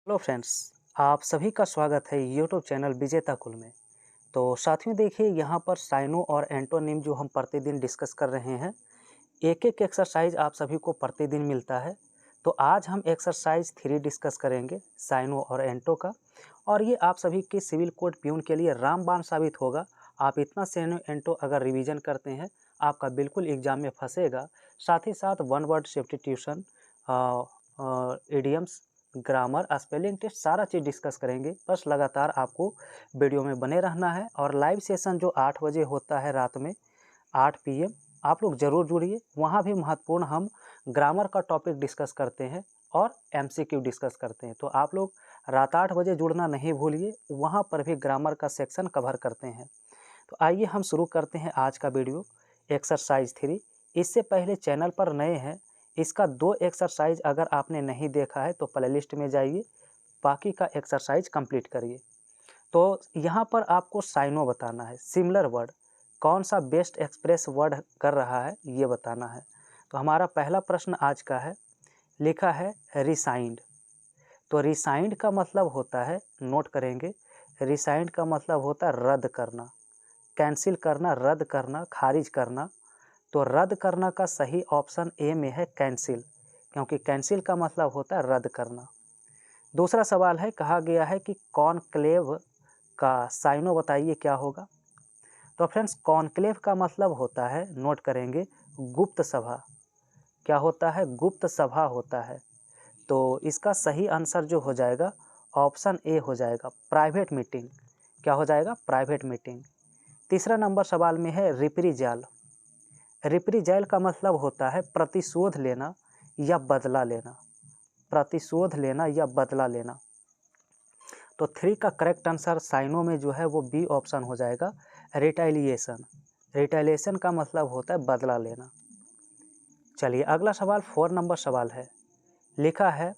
Hello friends, आप सभी का स्वागत है यूट्यूब चैनल विजेता कुल में। तो साथियों देखिए यहाँ पर साइनो और एंटोनिम जो हम प्रतिदिन डिस्कस कर रहे हैं, एक एक एक्सरसाइज आप सभी को प्रतिदिन मिलता है। तो आज हम एक्सरसाइज 3 डिस्कस करेंगे साइनो और एंटो का, और ये आप सभी के सिविल कोड प्यून के लिए रामबाण साबित होगा। आप इतना साइनो एंटो अगर रिवीजन करते हैं, आपका बिल्कुल एग्जाम में फंसेगा। साथ ही साथ one word substitution, idioms, grammar, spelling test, सारा चीज़ डिस्कस करेंगे। बस लगातार आपको वीडियो में बने रहना है। और लाइव सेशन जो 8 बजे होता है रात में 8 PM, आप लोग ज़रूर जुड़िए। वहाँ भी महत्वपूर्ण हम ग्रामर का टॉपिक डिस्कस करते हैं और MCQ डिस्कस करते हैं। तो आप लोग रात 8 बजे जुड़ना नहीं भूलिए, वहाँ पर भी ग्रामर का सेक्शन कवर करते हैं। तो आइए हम शुरू करते हैं आज का वीडियो, एक्सरसाइज 3। इससे पहले चैनल पर नए हैं, इसका 2 एक्सरसाइज अगर आपने नहीं देखा है तो प्लेलिस्ट में जाइए, बाकी का एक्सरसाइज कंप्लीट करिए। तो यहाँ पर आपको साइनो बताना है, सिमिलर वर्ड कौन सा बेस्ट एक्सप्रेस वर्ड कर रहा है ये बताना है। तो हमारा पहला प्रश्न आज का है, लिखा है रिसाइंड। तो रिसाइंड का मतलब होता है, नोट करेंगे, रिसाइंड का मतलब होता है रद्द करना, कैंसिल करना, रद्द करना, खारिज करना। तो रद्द करना का सही ऑप्शन ए में है कैंसिल, क्योंकि कैंसिल का मतलब होता है रद्द करना। दूसरा सवाल है, कहा गया है कि कॉनक्लेव का साइनो बताइए क्या होगा। तो फ्रेंड्स, कॉनक्लेव का मतलब होता है, नोट करेंगे, गुप्त सभा। क्या होता है? गुप्त सभा होता है। तो इसका सही आंसर जो हो जाएगा ऑप्शन ए हो जाएगा, प्राइवेट मीटिंग। क्या हो जाएगा? Private meeting. तीसरा नंबर सवाल में है रिप्रीजाल। रिप्रीजाइल का मतलब होता है प्रतिशोध लेना या बदला लेना, प्रतिशोध लेना या बदला लेना। तो 3 का करेक्ट आंसर साइनो में जो है वो बी ऑप्शन हो जाएगा, रिटेलिएशन। रिटेलिएशन का मतलब होता है बदला लेना। चलिए अगला सवाल 4 नंबर सवाल है, लिखा है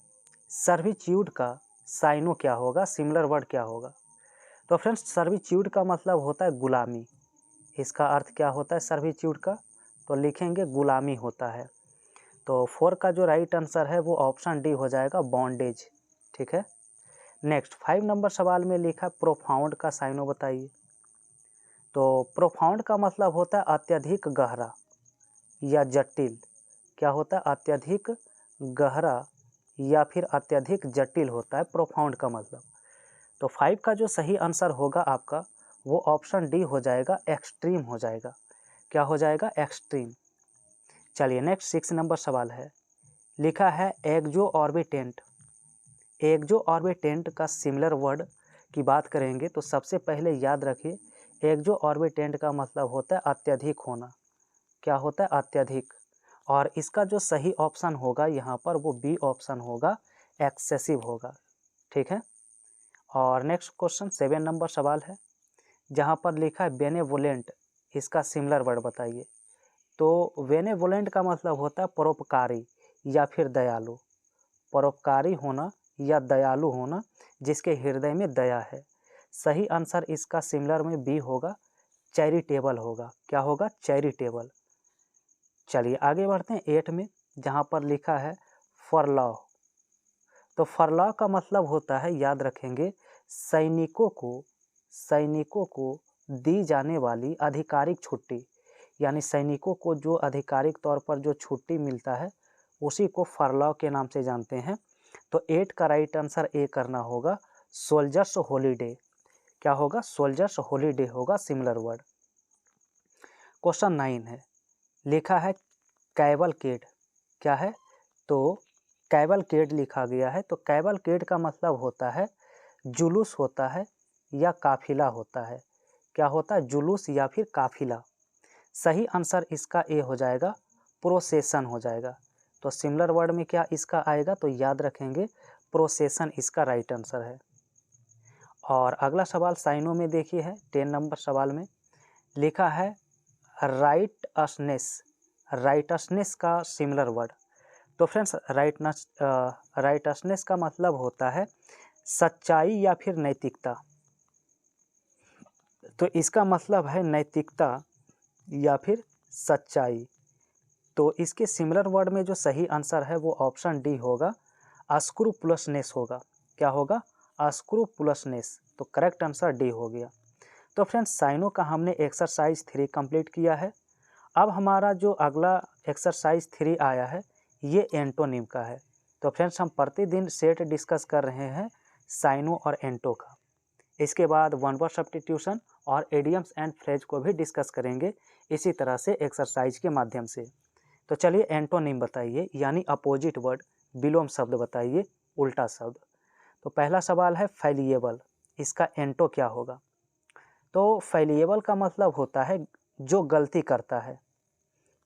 सर्विट्यूड का साइनो क्या होगा, सिमिलर वर्ड क्या होगा। तो फ्रेंड्स, सर्विट्यूड का मतलब होता है गुलामी। इसका अर्थ क्या होता है सर्विट्यूड का? तो लिखेंगे गुलामी होता है। तो 4 का जो राइट आंसर है वो ऑप्शन डी हो जाएगा, बॉन्डेज। ठीक है। नेक्स्ट 5 नंबर सवाल में लिखा प्रोफाउंड का साइनो बताइए। तो प्रोफाउंड का मतलब होता है अत्यधिक गहरा या जटिल। क्या होता है? अत्यधिक गहरा या फिर अत्यधिक जटिल होता है प्रोफाउंड का मतलब। तो 5 का जो सही आंसर होगा आपका वो ऑप्शन डी हो जाएगा, एक्सट्रीम हो जाएगा। क्या हो जाएगा? एक्सट्रीम। चलिए नेक्स्ट 6 नंबर सवाल है, लिखा है एक्जो ऑर्बिटेंट। एक्जो ऑर्बिटेंट का सिमिलर वर्ड की बात करेंगे तो सबसे पहले याद रखिए, एक्जो ऑर्बिटेंट का मतलब होता है अत्यधिक होना। क्या होता है? अत्यधिक। और इसका जो सही ऑप्शन होगा यहाँ पर वो बी ऑप्शन होगा, एक्सेसिव होगा। ठीक है। और नेक्स्ट क्वेश्चन 7 नंबर सवाल है, जहाँ पर लिखा है बेनेवोलेंट, इसका सिमिलर वर्ड बताइए। तो बेनेवोलेंट का मतलब होता है परोपकारी या फिर दयालु। परोपकारी होना या दयालु होना, जिसके हृदय में दया है। सही आंसर इसका सिमिलर में बी होगा, चैरिटेबल होगा। क्या होगा? चैरिटेबल। चलिए आगे बढ़ते हैं 8 में, जहाँ पर लिखा है फरलॉ। तो फरलॉ का मतलब होता है, याद रखेंगे, सैनिकों को दी जाने वाली आधिकारिक छुट्टी। यानी सैनिकों को जो आधिकारिक तौर पर जो छुट्टी मिलता है उसी को फरलॉ के नाम से जानते हैं। तो 8 का राइट आंसर ए करना होगा, सोल्जर्स हॉलीडे। क्या होगा? सोल्जर्स हॉलीडे होगा सिमिलर वर्ड। क्वेश्चन 9 है, लिखा है कैवलकेड। क्या है? तो कैवलकेड लिखा गया है। तो कैवलकेड का मतलब होता है जुलूस होता है या काफिला होता है। क्या होता है? जुलूस या फिर काफिला। सही आंसर इसका ए हो जाएगा, प्रोसेशन हो जाएगा। तो सिमिलर वर्ड में क्या इसका आएगा? तो याद रखेंगे, प्रोसेशन इसका राइट आंसर है। और अगला सवाल साइनो में देखिए है 10 नंबर सवाल में, लिखा है राइटअसनेस। राइटअसनेस का सिमिलर वर्ड। तो फ्रेंड्स, राइटअसनेस का मतलब होता है सच्चाई या फिर नैतिकता। तो इसका मतलब है नैतिकता या फिर सच्चाई। तो इसके सिमिलर वर्ड में जो सही आंसर है वो ऑप्शन डी होगा, स्क्रूपुलसनेस होगा। क्या होगा, अस्क्रूपुलसनेस। तो करेक्ट आंसर डी हो गया। तो फ्रेंड्स साइनो का हमने एक्सरसाइज 3 कंप्लीट किया है। अब हमारा जो अगला एक्सरसाइज 3 आया है ये एंटोनिम का है। तो फ्रेंड्स हम प्रतिदिन सेट डिस्कस कर रहे हैं साइनो और एंटो का। इसके बाद वन वर्ड सब्स्टिट्यूशन और एडियम्स एंड फ्रेज को भी डिस्कस करेंगे इसी तरह से एक्सरसाइज के माध्यम से। तो चलिए एंटोनिम बताइए, यानी अपोजिट वर्ड, विलोम शब्द बताइए, उल्टा शब्द। तो पहला सवाल है फैलिएबल, इसका एंटो क्या होगा। तो फैलिएबल का मतलब होता है जो गलती करता है,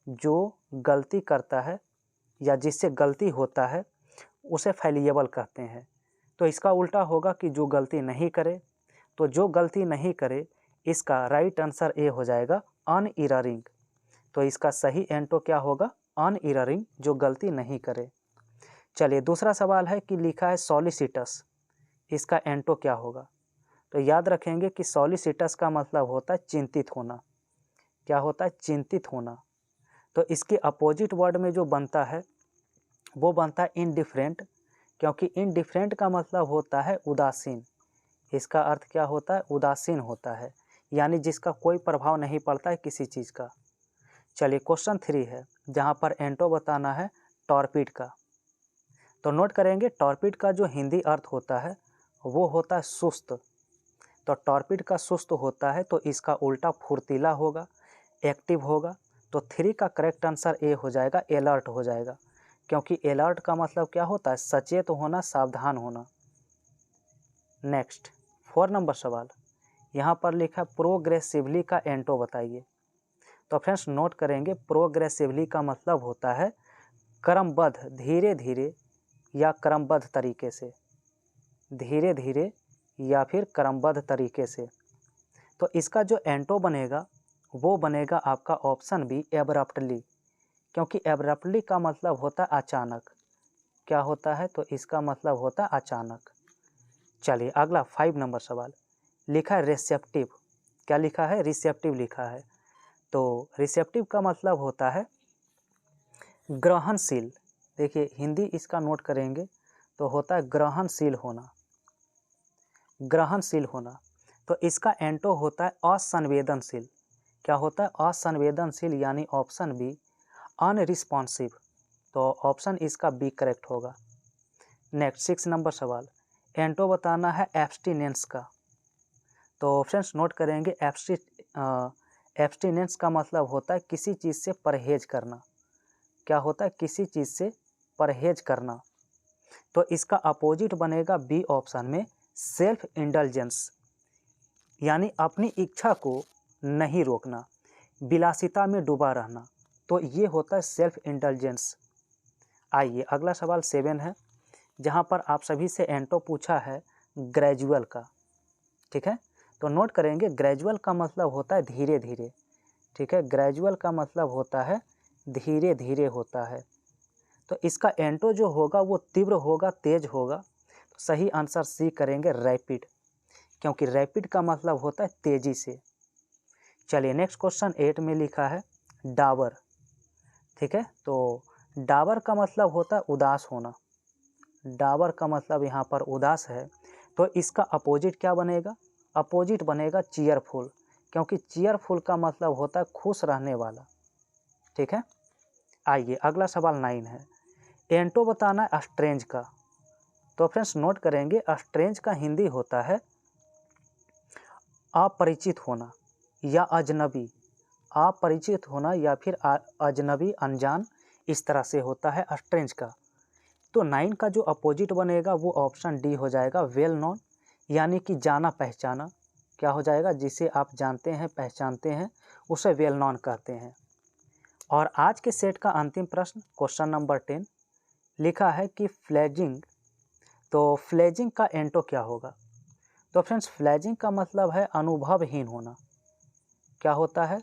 जो गलती करता है या जिससे गलती होता है उसे फैलिएबल कहते हैं। तो इसका उल्टा होगा कि जो गलती नहीं करे। तो जो गलती नहीं करे इसका राइट आंसर ए हो जाएगा अनइररिंग। तो इसका सही एंटो क्या होगा, अनइररिंग, जो गलती नहीं करे। चलिए दूसरा सवाल है कि लिखा है सॉलिसिटस, इसका एंटो क्या होगा। तो याद रखेंगे कि सॉलिसिटस का मतलब होता है चिंतित होना। क्या होता है, चिंतित होना। तो इसके अपोजिट वर्ड में जो बनता है वो बनता है इनडिफरेंट, क्योंकि इनडिफरेंट का मतलब होता है उदासीन। इसका अर्थ क्या होता है, उदासीन होता है, यानी जिसका कोई प्रभाव नहीं पड़ता है किसी चीज़ का। चलिए क्वेश्चन 3 है जहाँ पर एंटो बताना है टॉर्पिड का। तो नोट करेंगे टॉर्पिड का जो हिंदी अर्थ होता है वो होता है सुस्त। तो टॉर्पिड का सुस्त होता है तो इसका उल्टा फुर्तीला होगा, एक्टिव होगा। तो 3 का करेक्ट आंसर ए हो जाएगा, अलर्ट हो जाएगा, क्योंकि अलर्ट का मतलब क्या होता है, सचेत होना, सावधान होना। नेक्स्ट 4 नंबर सवाल, यहाँ पर लिखा प्रोग्रेसिवली का एंटो बताइए। तो फ्रेंड्स नोट करेंगे प्रोग्रेसिवली का मतलब होता है क्रमबद्ध, धीरे धीरे या क्रमबद्ध तरीके से, धीरे धीरे या फिर क्रमबद्ध तरीके से। तो इसका जो एंटो बनेगा वो बनेगा आपका ऑप्शन बी, एब्रप्टली, क्योंकि एब्रप्टली का मतलब होता है अचानक। क्या होता है, तो इसका मतलब होता है अचानक। चलिए अगला 5 नंबर सवाल, लिखा है रिसेप्टिव। क्या लिखा है, रिसेप्टिव लिखा है। तो रिसेप्टिव का मतलब होता है ग्रहणशील। देखिए हिंदी इसका नोट करेंगे तो होता है ग्रहणशील होना, ग्रहणशील होना। तो इसका एंटो होता है असंवेदनशील। क्या होता है, असंवेदनशील, यानी ऑप्शन बी अनरिस्पॉन्सिव। तो ऑप्शन इसका बी करेक्ट होगा। नेक्स्ट 6 नंबर सवाल, एंटो बताना है एब्स्टिनेंस का। तो फ्रेंड्स नोट करेंगे एब्स्टिनेंस का मतलब होता है किसी चीज़ से परहेज करना। क्या होता है, किसी चीज़ से परहेज करना। तो इसका अपोजिट बनेगा बी ऑप्शन में, सेल्फ इंडल्जेंस, यानी अपनी इच्छा को नहीं रोकना, विलासिता में डूबा रहना। तो ये होता है सेल्फ इंडल्जेंस। आइए अगला सवाल 7 है जहाँ पर आप सभी से एंटो पूछा है ग्रेजुअल का। ठीक है, तो नोट करेंगे ग्रेजुअल का मतलब होता है धीरे धीरे। ठीक है, ग्रेजुअल का मतलब होता है धीरे धीरे होता है। तो इसका एंटो जो होगा वो तीव्र होगा, तेज होगा। तो सही आंसर सी करेंगे, रैपिड, क्योंकि रैपिड का मतलब होता है तेजी से। चलिए नेक्स्ट क्वेश्चन 8 में लिखा है डाबर। ठीक है, तो डाबर का मतलब होता है उदास होना। डाबर का मतलब यहाँ पर उदास है। तो इसका अपोजिट क्या बनेगा, अपोजिट बनेगा चीयरफुल, क्योंकि चीयरफुल का मतलब होता है खुश रहने वाला। ठीक है, आइए अगला सवाल 9 है, एंटो बताना है स्ट्रेंज का। तो फ्रेंड्स नोट करेंगे स्ट्रेंज का हिंदी होता है अपरिचित होना या अजनबी। अपरिचित होना या फिर अजनबी, अनजान, इस तरह से होता है स्ट्रेंज का। तो 9 का जो अपोजिट बनेगा वो ऑप्शन डी हो जाएगा, वेल नोन, यानी कि जाना पहचाना। क्या हो जाएगा, जिसे आप जानते हैं, पहचानते हैं, उसे वेल नोन कहते हैं। और आज के सेट का अंतिम प्रश्न क्वेश्चन नंबर 10 लिखा है कि फ्लेजिंग। तो फ्लेजिंग का एंटो क्या होगा। तो फ्रेंड्स फ्लेजिंग का मतलब है अनुभवहीन होना। क्या होता है,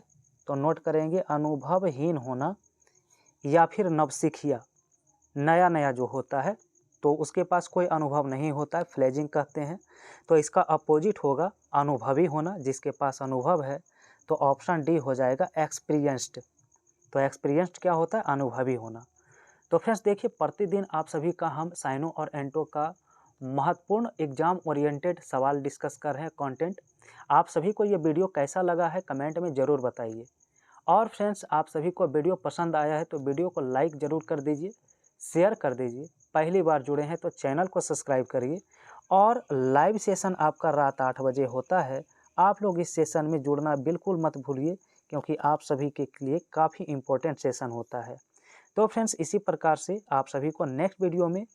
तो नोट करेंगे अनुभवहीन होना या फिर नवसिखिया, नया नया जो होता है तो उसके पास कोई अनुभव नहीं होता है, फ्लेजिंग कहते हैं। तो इसका अपोजिट होगा अनुभवी होना, जिसके पास अनुभव है। तो ऑप्शन डी हो जाएगा एक्सपीरियंस्ड। तो एक्सपीरियंस्ड क्या होता है, अनुभवी होना। तो फ्रेंड्स देखिए प्रतिदिन आप सभी का हम साइनो और एंटो का महत्वपूर्ण एग्जाम ओरिएंटेड सवाल डिस्कस कर रहे हैं, कंटेंट। आप सभी को ये वीडियो कैसा लगा है कमेंट में ज़रूर बताइए। और फ्रेंड्स, आप सभी को वीडियो पसंद आया है तो वीडियो को लाइक ज़रूर कर दीजिए, शेयर कर दीजिए। पहली बार जुड़े हैं तो चैनल को सब्सक्राइब करिए। और लाइव सेशन आपका रात 8 बजे होता है, आप लोग इस सेशन में जुड़ना बिल्कुल मत भूलिए, क्योंकि आप सभी के लिए काफ़ी इम्पोर्टेंट सेशन होता है। तो फ्रेंड्स, इसी प्रकार से आप सभी को नेक्स्ट वीडियो में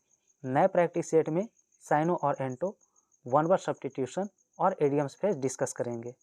नए प्रैक्टिस सेट में साइनो और एंटो, वन वर्ड सब्स्टिट्यूशन और इडियम्स पे डिस्कस करेंगे।